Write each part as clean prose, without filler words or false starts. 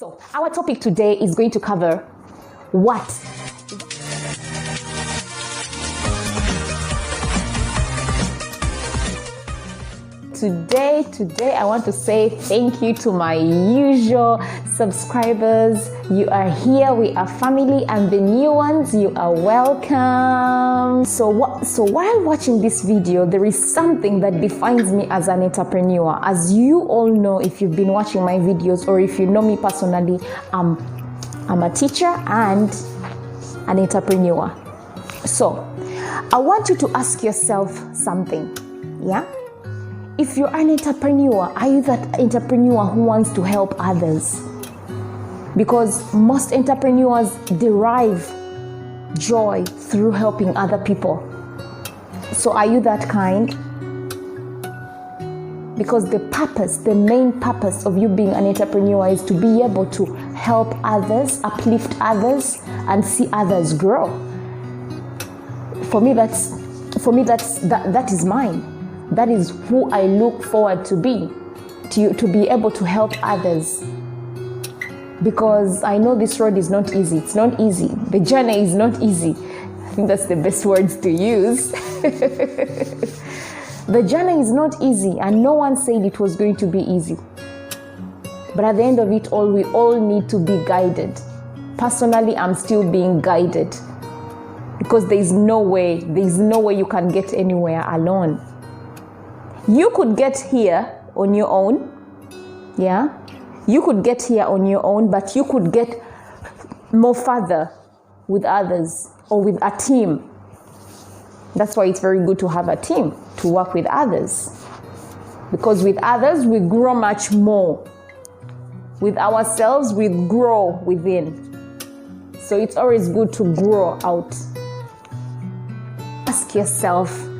So our topic today is going to cover what Today I want to say thank you to my usual subscribers. You are here, we are family, and the new ones, you are welcome. So while watching this video, there is something that defines me as an entrepreneur. As you all know, if you've been watching my videos or if you know me personally, I'm a teacher and an entrepreneur. So I want you to ask yourself something, yeah? If you're an entrepreneur, are you that entrepreneur who wants to help others? Because most entrepreneurs derive joy through helping other people. So are you that kind? Because the main purpose of you being an entrepreneur is to be able to help others, uplift others, and see others grow. For me, that is mine. That is who I look forward to be able to help others. Because I know this road is not easy. It's not easy. The journey is not easy. I think that's the best words to use. The journey is not easy, and no one said it was going to be easy. But at the end of it all, we all need to be guided. Personally, I'm still being guided. Because there is no way you can get anywhere alone. You could get here on your own, yeah? You could get here on your own, but you could get more further with others or with a team. That's why it's very good to have a team, to work with others. Because with others, we grow much more. With ourselves, we grow within. So it's always good to grow out. Ask yourself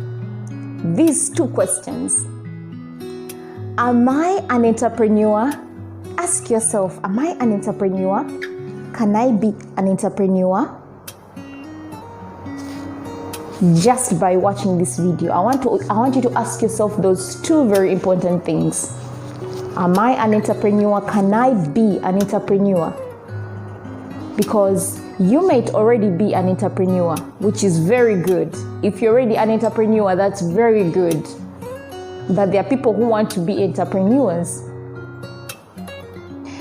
these two questions. Am I an entrepreneur? Ask yourself, am I an entrepreneur? Can I be an entrepreneur? Just by watching this video, I want you to ask yourself those two very important things. Am I an entrepreneur? Can I be an entrepreneur? Because you might already be an entrepreneur, which is very good. If you're already an entrepreneur, that's very good. But there are people who want to be entrepreneurs.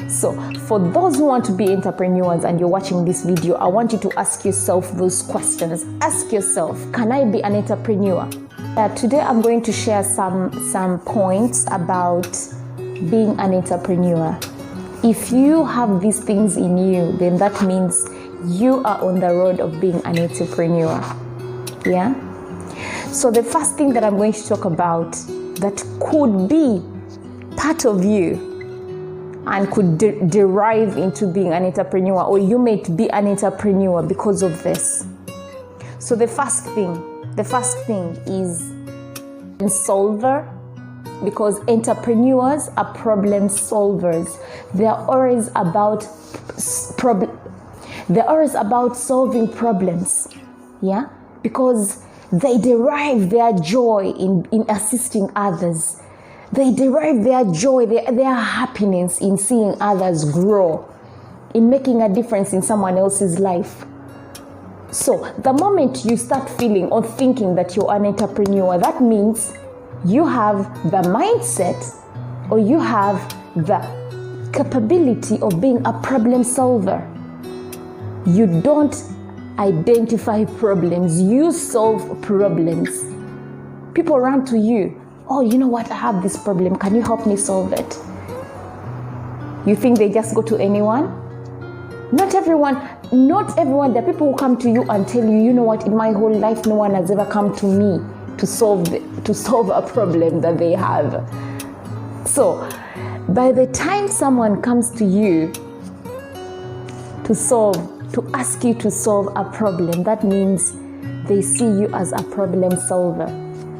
So for those who want to be entrepreneurs and you're watching this video, I want you to ask yourself those questions. Ask yourself, can I be an entrepreneur? Today I'm going to share some points about being an entrepreneur. If you have these things in you, then that means you are on the road of being an entrepreneur. Yeah? So the first thing that I'm going to talk about that could be part of you and could derive into being an entrepreneur, or you might be an entrepreneur because of this. So the first thing is solver. Because entrepreneurs are problem solvers. They're always about solving problems. Yeah? Because they derive their joy in assisting others. They derive their joy, their happiness in seeing others grow, in making a difference in someone else's life. So the moment you start feeling or thinking that you're an entrepreneur, that means you have the mindset or you have the capability of being a problem solver. You don't identify problems, you solve problems. People run to you. Oh, you know what? I have this problem. Can you help me solve it? You think they just go to anyone? Not everyone. There are people who come to you and tell you, you know what? In my whole life, no one has ever come to me to solve a problem that they have. So by the time someone comes to you to ask you to solve a problem, that means they see you as a problem solver.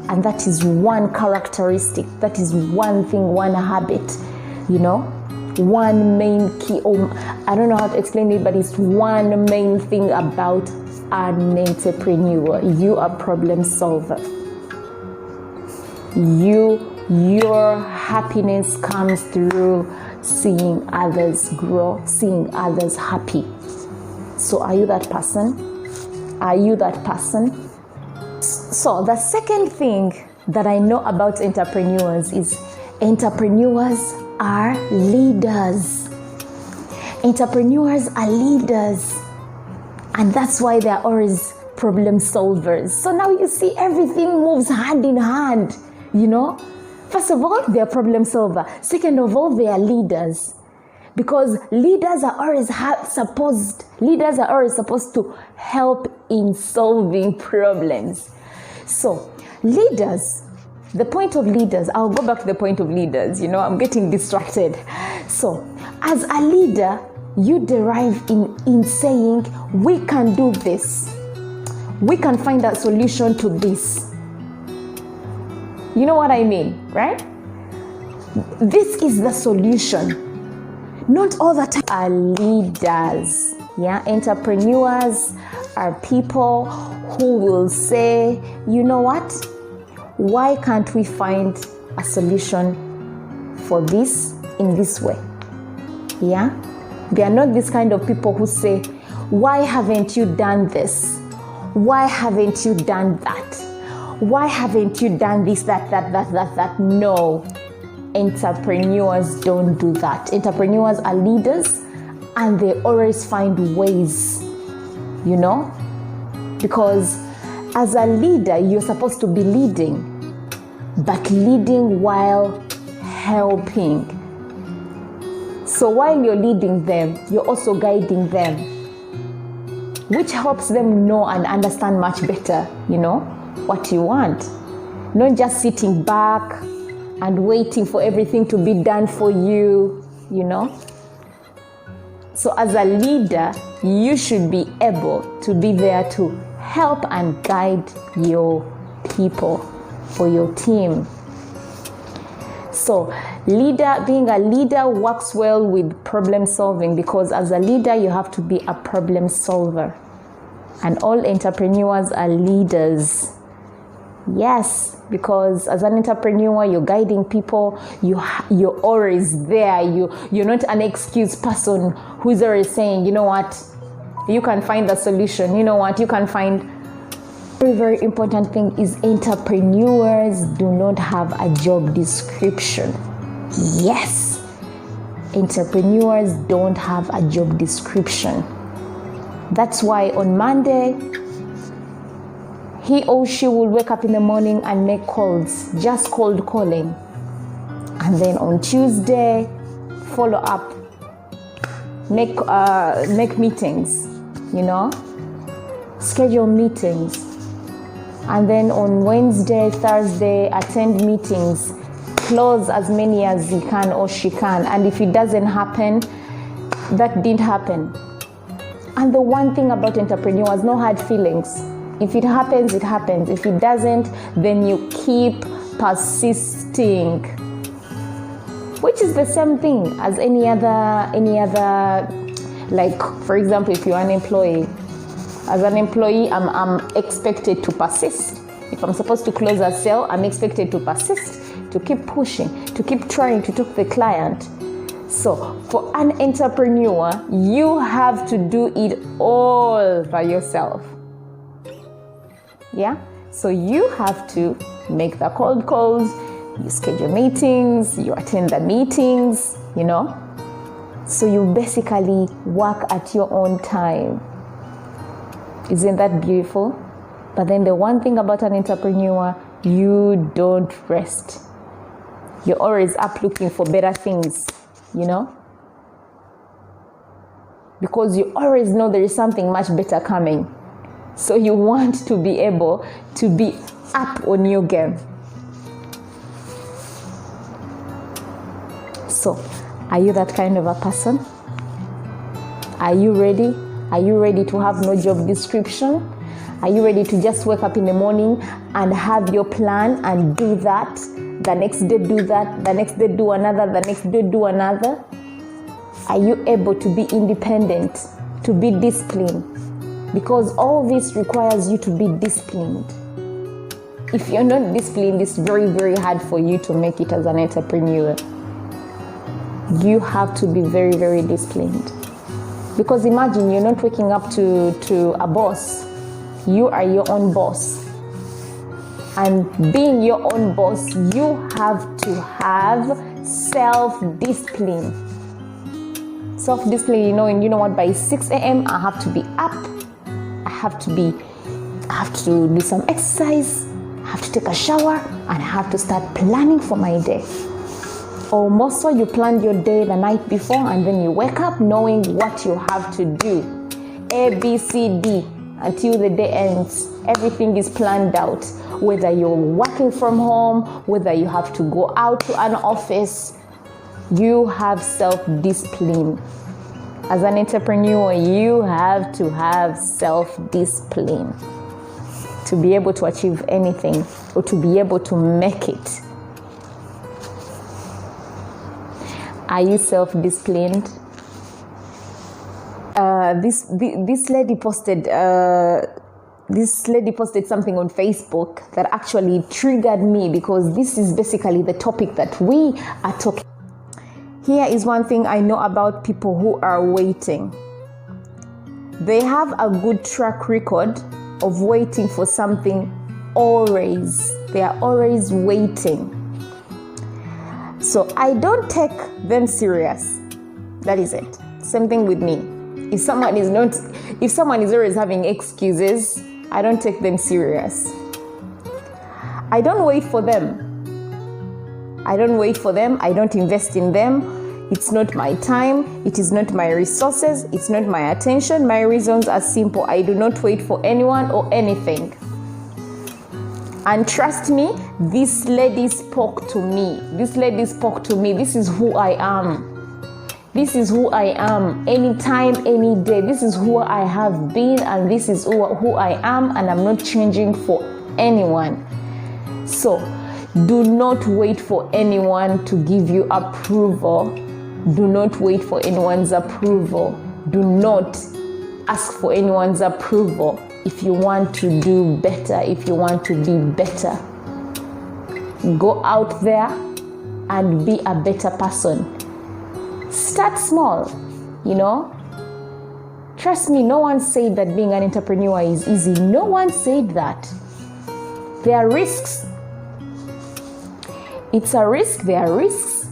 And that is one characteristic, that is one thing, one habit, you know, one main key, I don't know how to explain it, but it's one main thing about an entrepreneur. You are a problem solver. Your happiness comes through seeing others grow, seeing others happy. So are you that person? Are you that person? So the second thing that I know about entrepreneurs is entrepreneurs are leaders. Entrepreneurs are leaders. And that's why they're always problem solvers. So now you see everything moves hand in hand, you know. First of all, they're problem solver. Second of all, they are leaders. Because leaders are always supposed to help in solving problems. So leaders, the point of leaders, I'll go back to the point of leaders, you know, I'm getting distracted. So as a leader, you derive in saying, we can do this. We can find a solution to this. You know what I mean, right? This is the solution. Not all the time are leaders. Yeah, entrepreneurs are people who will say, you know what? Why can't we find a solution for this in this way? Yeah, they are not this kind of people who say, why haven't you done this? Why haven't you done that? Why haven't you done this, that? No, entrepreneurs don't do that. Entrepreneurs are leaders and they always find ways, you know, because as a leader, you're supposed to be leading, but leading while helping. So while you're leading them, you're also guiding them, which helps them know and understand much better, you know, what you want. Not just sitting back and waiting for everything to be done for you, you know. So as a leader, you should be able to be there to help and guide your people or your team. So being a leader works well with problem solving, because as a leader, you have to be a problem solver. And all entrepreneurs are leaders. Yes, because as an entrepreneur, you're guiding people, you're always there. You're not an excuse person who's always saying, you know what, you can find the solution. You know what, you can find. Very, very important thing is entrepreneurs do not have a job description. Yes, entrepreneurs don't have a job description. That's why on Monday, he or she will wake up in the morning and make calls, just cold calling. And then on Tuesday, follow up, make meetings, you know, schedule meetings. And then on Wednesday, Thursday, attend meetings, close as many as he can or she can. And if it doesn't happen, that didn't happen. And the one thing about entrepreneurs, no hard feelings. If it happens, it happens. If it doesn't, then you keep persisting, which is the same thing as any other, like, for example, if you're an employee. As an employee, I'm expected to persist. If I'm supposed to close a sale, I'm expected to persist, to keep pushing, to keep trying to talk to the client. So for an entrepreneur, you have to do it all by yourself. Yeah? So you have to make the cold calls, you schedule meetings, you attend the meetings, you know? So you basically work at your own time. Isn't that beautiful? But then the one thing about an entrepreneur, you don't rest. You're always up looking for better things, you know? Because you always know there is something much better coming. So you want to be able to be up on your game. So, are you that kind of a person? Are you ready? Are you ready to have no job description? Are you ready to just wake up in the morning and have your plan and do that? The next day do that, the next day do another, the next day do another? Are you able to be independent, to be disciplined? Because all this requires you to be disciplined. If you're not disciplined, it's very, very hard for you to make it as an entrepreneur. you have to be very, very disciplined. Because imagine you're not waking up to a boss. You are your own boss. And being your own boss, you have to have self-discipline. Self-discipline, you know what, by 6 a.m. I have to be up. I have to do some exercise. I have to take a shower, and I have to start planning for my day. Or more so, you planned your day the night before, and then you wake up knowing what you have to do. A, B, C, D, until the day ends. Everything is planned out. Whether you're working from home, whether you have to go out to an office, you have self-discipline. As an entrepreneur, you have to have self-discipline to be able to achieve anything or to be able to make it. Are you self-disciplined? This lady posted something on Facebook that actually triggered me, because this is basically the topic that we are talking. Here is one thing I know about people who are waiting. They have a good track record of waiting for something always. They are always waiting. So I don't take them serious. That is it. Same thing with me. If someone is always having excuses, I don't take them serious. I don't wait for them. I don't invest in them. It's not my time. It is not my resources. It's not my attention. My reasons are simple. I do not wait for anyone or anything. And trust me, this lady spoke to me. This is who I am. Anytime, any day. This is who I have been, and this is who I am, and I'm not changing for anyone. So, do not wait for anyone to give you approval. Do not wait for anyone's approval. Do not ask for anyone's approval. If you want to do better, if you want to be better, go out there and be a better person. Start small, Trust me, no one said that being an entrepreneur is easy. No one said that. There are risks. It's a risk, there are risks.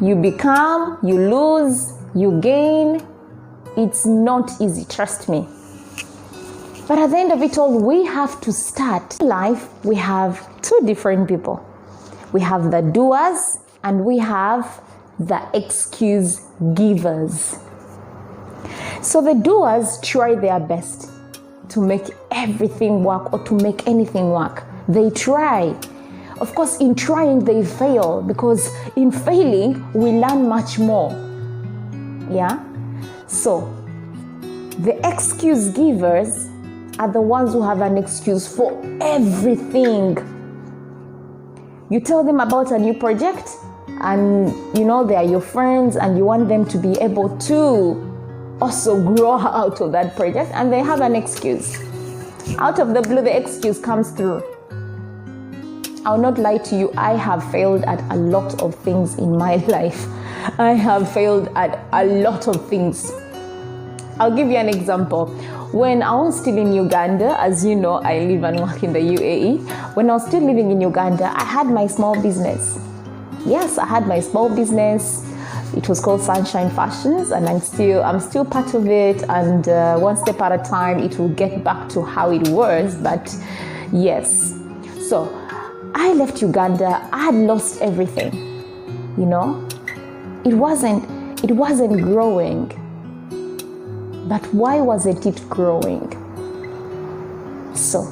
You become, you lose, you gain. It's not easy, trust me. But at the end of it all, we have to start. In life, we have two different people. We have the doers and we have the excuse givers. So the doers try their best to make everything work or to make anything work. They try. Of course, in trying, they fail, because in failing, we learn much more. Yeah? So, the excuse givers are the ones who have an excuse for everything. You tell them about a new project, and they are your friends, and you want them to be able to also grow out of that project, and they have an excuse. Out of the blue, the excuse comes through. I'll not lie to you, I have failed at a lot of things in my life. I have failed at a lot of things. I'll give you an example. When I was still in Uganda, as you know, I live and work in the UAE. When I was still living in Uganda, I had my small business. Yes, I had my small business. It was called Sunshine Fashions, and I'm still part of it. And one step at a time, it will get back to how it was. But yes, so I left Uganda. I had lost everything. It wasn't growing. But why wasn't it growing? So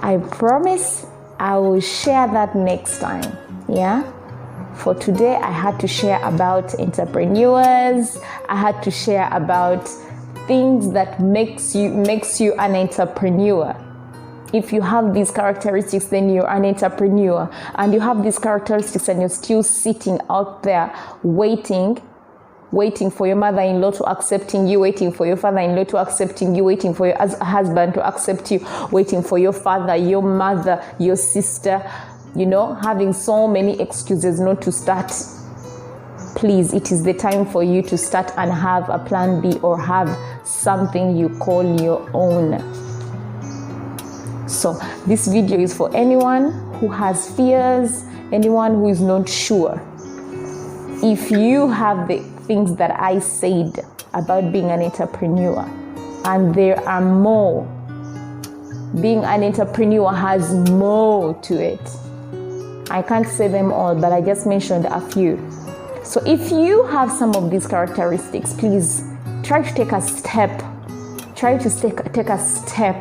I promise I will share that next time. Yeah. For today, I had to share about entrepreneurs. I had to share about things that makes you an entrepreneur. If you have these characteristics, then you're an entrepreneur. And you have these characteristics and you're still sitting out there waiting for your mother-in-law to accepting you, waiting for your father-in-law to accepting you, waiting for your husband to accept you, waiting for your father, your mother, your sister, having so many excuses not to start. please, it is the time for you to start and have a plan B, or have something you call your own. So this video is for anyone who has fears, anyone who is not sure. If you have the things that I said about being an entrepreneur, and there are more, being an entrepreneur has more to it. I can't say them all, but I just mentioned a few. So if you have some of these characteristics, please try to take a step. Try to take a step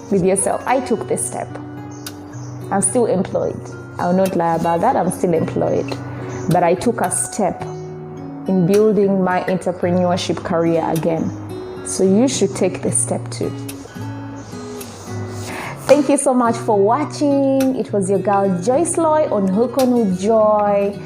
with yourself. I took this step. I'm still employed. I'll not lie about that. I'm still employed. But I took a step in building my entrepreneurship career again. So you should take this step too. Thank you so much for watching. It was your girl Joyce Loy on Hook On With Joy.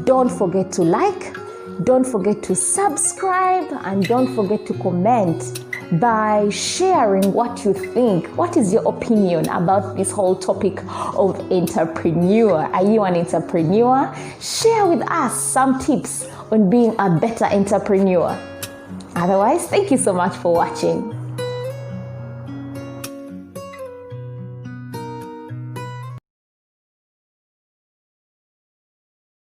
Don't forget to like, don't forget to subscribe, and don't forget to comment by sharing what you think. What is your opinion about this whole topic of entrepreneur? Are you an entrepreneur? Share with us some tips on being a better entrepreneur. Otherwise, thank you so much for watching.